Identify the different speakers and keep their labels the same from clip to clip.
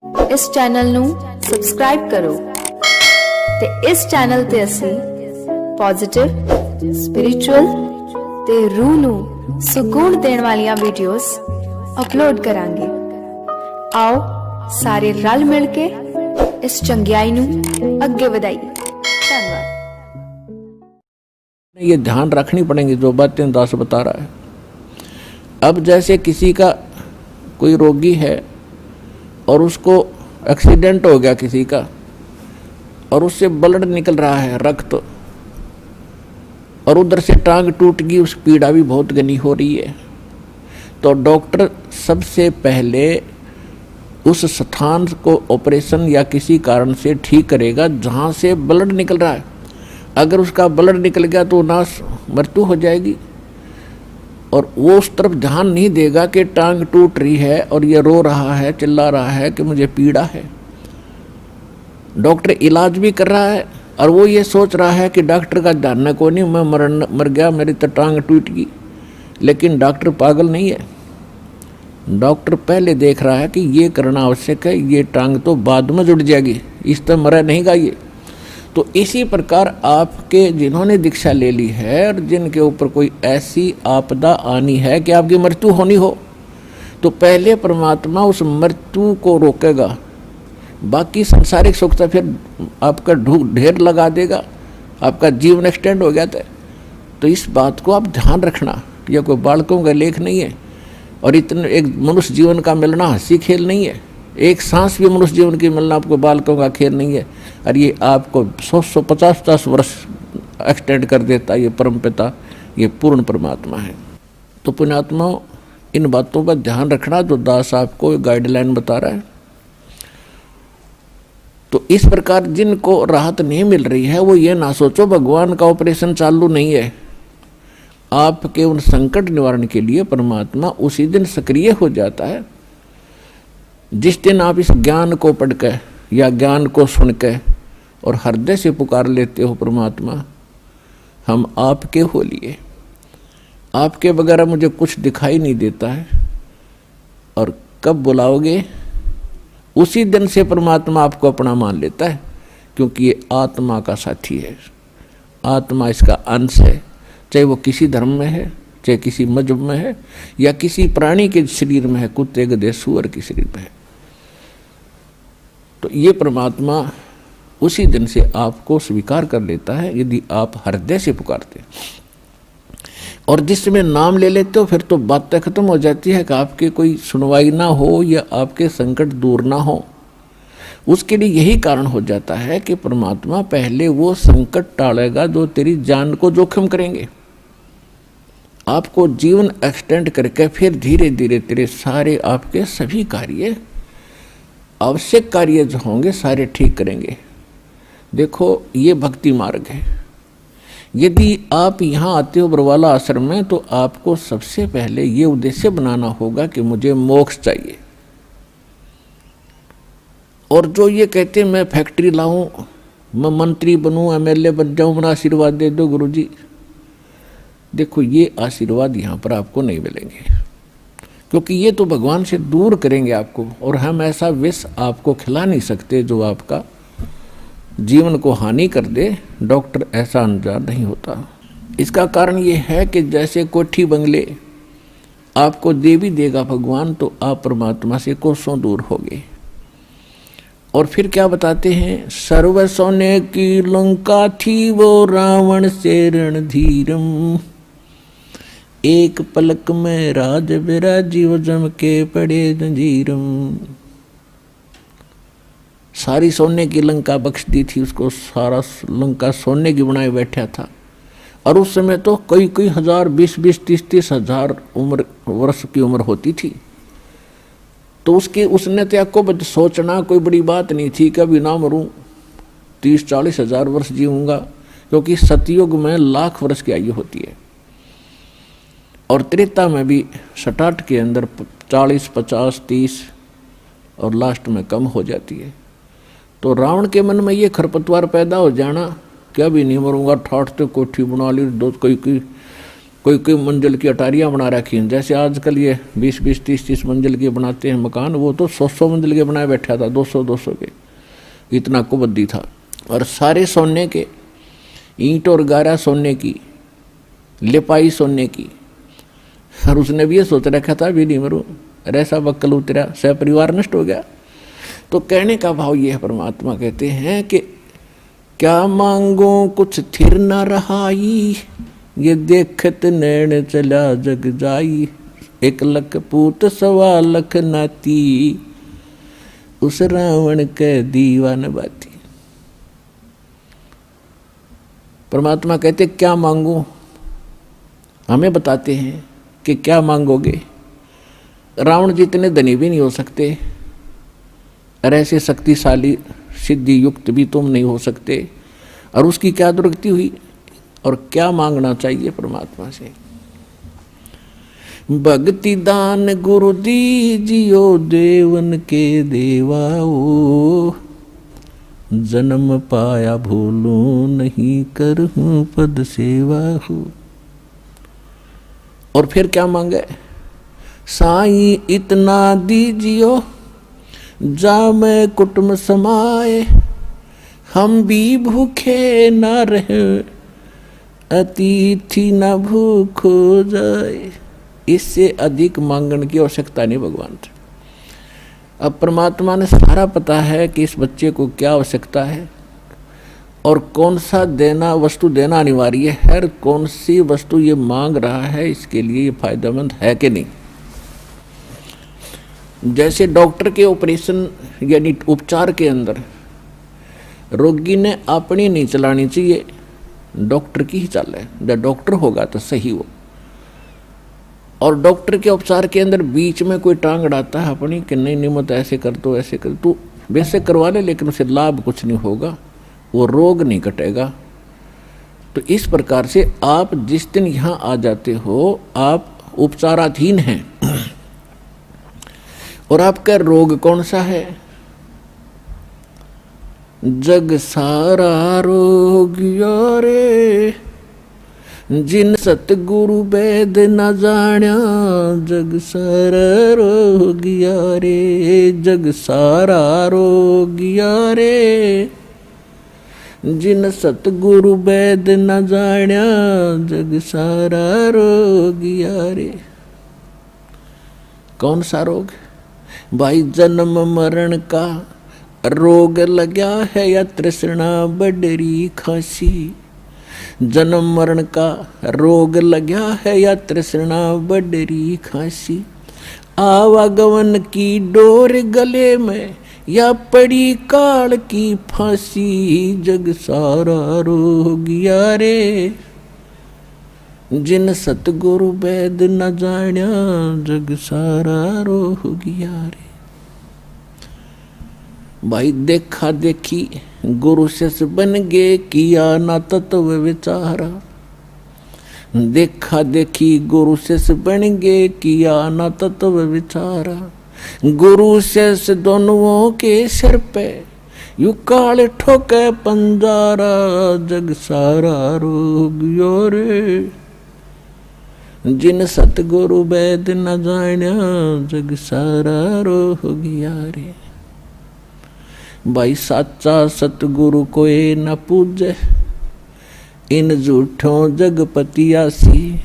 Speaker 1: इस चैनल ਨੂੰ ਸਬਸਕ੍ਰਾਈਬ ਕਰੋ ਤੇ ਇਸ ਚੈਨਲ ਤੇ ਅਸੀਂ ਪੋਜ਼ਿਟਿਵ ਸਪਿਰਿਚੁਅਲ ਤੇ ਰੂਹ ਨੂੰ ਸਕੂਨ ਦੇਣ ਵਾਲੀਆਂ ਵੀਡੀਓਜ਼ ਅਪਲੋਡ ਕਰਾਂਗੇ। आओ सारे रल मिल के इस चंगियाई नू अगे बढ़ाइए। धन्यवाद।
Speaker 2: ये ध्यान रखनी पड़ेगी जो बातें दास बता रहा है। अब जैसे किसी का कोई रोगी है और उसको एक्सीडेंट हो गया किसी का और उससे ब्लड निकल रहा है, रक्त, और उधर से टांग टूट गई, उस पीड़ा भी बहुत घनी हो रही है। तो डॉक्टर सबसे पहले उस स्थान को ऑपरेशन या किसी कारण से ठीक करेगा जहाँ से ब्लड निकल रहा है। अगर उसका ब्लड निकल गया तो ना मृत्यु हो जाएगी, और वो उस तरफ ध्यान नहीं देगा कि टांग टूट रही है और ये रो रहा है, चिल्ला रहा है कि मुझे पीड़ा है। डॉक्टर इलाज भी कर रहा है और वो ये सोच रहा है कि डॉक्टर का जानना को नहीं, मैं मर गया, मेरी तो टांग टूट गई। लेकिन डॉक्टर पागल नहीं है। डॉक्टर पहले देख रहा है कि ये करना आवश्यक है, ये टांग तो बाद में जुड़ जाएगी, इस तरह मरा नहीं गा ये। तो इसी प्रकार आपके जिन्होंने दीक्षा ले ली है और जिनके ऊपर कोई ऐसी आपदा आनी है कि आपकी मृत्यु होनी हो, तो पहले परमात्मा उस मृत्यु को रोकेगा, बाकी संसारिक सुख तो फिर आपका ढेर लगा देगा, आपका जीवन एक्सटेंड हो गया था। तो इस बात को आप ध्यान रखना। यह कोई बालकों का लेख नहीं है, और इतने एक मनुष्य जीवन का मिलना हंसी खेल नहीं है। एक सांस भी मनुष्य जीवन की मिलना आपको बालकों का खेल नहीं है, और ये आपको 100-150 वर्ष एक्सटेंड कर देता है। ये परम पिता, ये पूर्ण परमात्मा है। तो पुण्यात्माओं, इन बातों पर ध्यान रखना जो दास आपको गाइडलाइन बता रहा है। तो इस प्रकार जिनको राहत नहीं मिल रही है वो ये ना सोचो भगवान का ऑपरेशन चालू नहीं है। आपके उन संकट निवारण के लिए परमात्मा उसी दिन सक्रिय हो जाता है जिस दिन आप इस ज्ञान को पढ़कर या ज्ञान को सुनकर और हृदय से पुकार लेते हो, परमात्मा हम आपके हो लिए, आपके बगैर मुझे कुछ दिखाई नहीं देता है। और कब बुलाओगे उसी दिन से परमात्मा आपको अपना मान लेता है, क्योंकि ये आत्मा का साथी है। आत्मा इसका अंश है, चाहे वो किसी धर्म में है, चाहे किसी मजहब में है, या किसी प्राणी के शरीर में है, कुत्ते गधे सूअर के शरीर में है। तो ये परमात्मा उसी दिन से आपको स्वीकार कर लेता है यदि आप हृदय से पुकारते हैं। और जिस समय नाम ले लेते हो फिर तो बातें खत्म हो जाती है कि आपके कोई सुनवाई ना हो या आपके संकट दूर ना हो। उसके लिए यही कारण हो जाता है कि परमात्मा पहले वो संकट टालेगा जो तेरी जान को जोखिम करेंगे। आपको जीवन एक्सटेंड करके फिर धीरे धीरे तेरे सारे आपके सभी कार्य, आवश्यक कार्य जो होंगे सारे ठीक करेंगे। देखो ये भक्ति मार्ग है। यदि आप यहाँ आते हो बरवाला आश्रम में, तो आपको सबसे पहले ये उद्देश्य बनाना होगा कि मुझे मोक्ष चाहिए। और जो ये कहते हैं मैं फैक्ट्री लाऊं, मैं मंत्री बनूं, एमएलए बन जाऊं, मेरा आशीर्वाद दे दो गुरुजी, देखो ये आशीर्वाद यहाँ पर आपको नहीं मिलेंगे, क्योंकि ये तो भगवान से दूर करेंगे आपको। और हम ऐसा विष आपको खिला नहीं सकते जो आपका जीवन को हानि कर दे। डॉक्टर ऐसा अनजान नहीं होता। इसका कारण ये है कि जैसे कोठी बंगले आपको दे भी देगा भगवान, तो आप परमात्मा से कोसों दूर होगे। और फिर क्या बताते हैं, सर्व सोने की लंका थी वो रावण से रणधीरम, एक पलक में राज विराजी वो जम के पड़े जंजीरम। सारी सोने की लंका बख्श दी थी उसको, सारा लंका सोने की बनाए बैठा था। और उस समय तो कई हजार, 20-20, 30-30 हजार वर्ष की उम्र होती थी। तो उसने तो आपको सोचना कोई बड़ी बात नहीं थी, कभी ना मरूं, 30-40 हजार वर्ष जीऊंगा, क्योंकि सतयुग में 1,00,000 वर्ष की आयु होती है। और त्रेता में भी स्टार्ट के अंदर 40, 50, 30 और लास्ट में कम हो जाती है। तो रावण के मन में ये खरपतवार पैदा हो जाना, क्या भी नहीं मरूंगा, ठाठ तो कोठी बना ली, दो कोई कोई कोई मंजिल की अटारियाँ बना रखी हैं, जैसे आजकल ये 20-20, 30-30 मंजिल के बनाते हैं मकान, वो तो 100-100 मंजिल के बनाए बैठा था, 200-200 के, इतना कुबद्दी था। और सारे सोने के, ईंट और गारा सोने की, लिपाई सोने की। और उसने भी ये सोच रखा था भी नहीं मरूं, ऐसा बक्कल उतरा, सह परिवार नष्ट हो गया। तो कहने का भाव ये है, परमात्मा कहते हैं कि क्या मांगो कुछ थिर न रहाई, ये देखत नैन चला जग जाई। 1 लख पूत 1.25 लाख नाती, उस रावण के दीवान बाती। परमात्मा कहते क्या मांगो, हमें बताते हैं कि क्या मांगोगे। रावण जितने धनी भी नहीं हो सकते, और ऐसे शक्तिशाली सिद्धि युक्त भी तुम नहीं हो सकते। और उसकी क्या दुर्गति हुई, और क्या मांगना चाहिए परमात्मा से। भक्ति दान गुरु दीजियो, देवन के देवाओ। जन्म पाया भूलूं नहीं, करहूं पद सेवा हो। और फिर क्या मांगे, साईं इतना दीजियो, जा मैं कुटुंब समाए। हम भी भूखे न रहे, अतिथि न भूख हो जाए। इससे अधिक मांगने की आवश्यकता नहीं भगवान से। अब परमात्मा ने सारा पता है कि इस बच्चे को क्या आवश्यकता है और कौन सा देना वस्तु देना अनिवार्य है, और कौन सी वस्तु ये मांग रहा है, इसके लिए ये फायदेमंद है कि नहीं। जैसे डॉक्टर के ऑपरेशन यानी उपचार के अंदर रोगी ने अपनी नहीं चलानी चाहिए, डॉक्टर की ही चले, जब डॉक्टर होगा तो सही हो। और डॉक्टर के उपचार के अंदर बीच में कोई टांग अड़ाता है अपनी कि नहीं मत ऐसे कर दो, ऐसे कर दो, वैसे करवा ले, लेकिन उसे लाभ कुछ नहीं होगा, वो रोग नहीं कटेगा। तो इस प्रकार से आप जिस दिन यहाँ आ जाते हो, आप उपचाराधीन हैं। और आपका रोग कौन सा है, जग सारा रोग यारे, जिन सतगुरु वेद न जाण्या। जग सारा रोग यारे, जग सारा रोग यारे, जिन सतगुरु वेद न जाण्या। जग सारा रोग यारे। कौन सा रोग भाई, जन्म मरण का रोग लगा है, या तृष्णा बडरी खांसी। जन्म मरण का रोग लगा है, या तृष्णा बडरी खांसी। आवागमन की डोर गले में, या पड़ी काल की फांसी। जग सारा रोग यारे, जिन सतगुरु वेद न जाण्या। जग सारा रोग यारे। भाई देखा देखी गुरु शिष्य बन गे, किया ना तत्व विचारा। देखा देखी गुरु शिष्य बन गे, किया ना तत्व विचारा। गुरु शिष्य दोनों के सिर पे, यू काल ठोके पंजारा। जग सारा रोग योरे, जिन सतगुरु वेद न जाण्या। जग सारा रोग यारे। भाई साचा सतगुरु कोई न पूजे, इन झूठों जगपतियासी।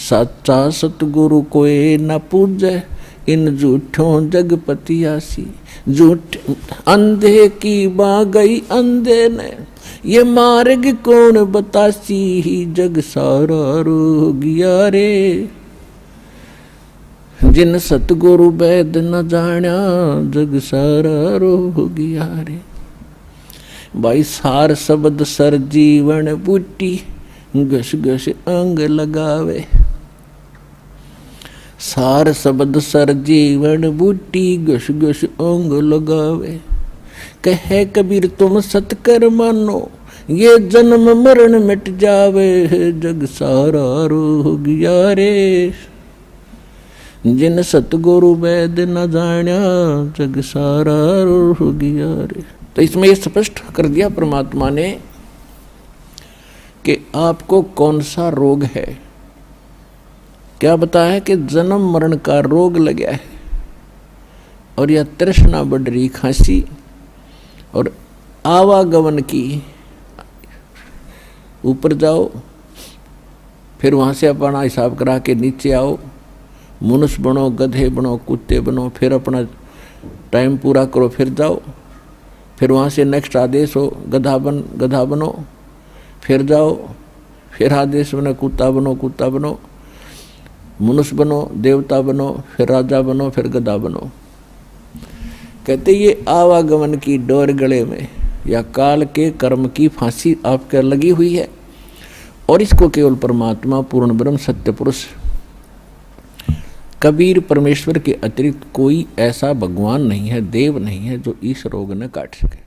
Speaker 2: साचा सतगुरु कोई न पूजे, इन झूठों जगपतियासी। झूठ अंधे की बाँ गई अंधे ने, ये मार्ग कौन बतासी। जग सारा रोग यारे, जिन सतगुरु वेद न जाण्या। जग सारा रोग यारे। भाई सार शब्द सर जीवन बूटी, घस घस अंग लगावे। सार शब्द सर जीवन बूटी, घस घस अंग लगावे। कहे कबीर तुम सतकर मानो, ये जन्म मरण मिट जावे। जग सारा रोग यारे, जिन सतगुरु वेद न जाण्या। जग सारा रोग यारे। तो इसमें ये स्पष्ट कर दिया परमात्मा ने कि आपको कौन सा रोग है, क्या बताया कि जन्म मरण का रोग लगा है और यह तृष्णा बढ़ रही, खांसी और आवागमन की। ऊपर जाओ, फिर वहाँ से अपना हिसाब करा के नीचे आओ, मनुष्य बनो, गधे बनो, कुत्ते बनो, फिर अपना टाइम पूरा करो, फिर जाओ, फिर वहाँ से नेक्स्ट आदेश हो गधा बनो, फिर जाओ, फिर आदेश बने कुत्ता बनो, मनुष्य बनो, देवता बनो, फिर राजा बनो, फिर गधा बनो। कहते ये आवागमन की डोर गले में या काल के कर्म की फांसी आपके लगी हुई है और इसको केवल परमात्मा पूर्ण ब्रह्म सत्य पुरुष कबीर परमेश्वर के अतिरिक्त कोई ऐसा भगवान नहीं है, देव नहीं है जो इस रोग न काट सके।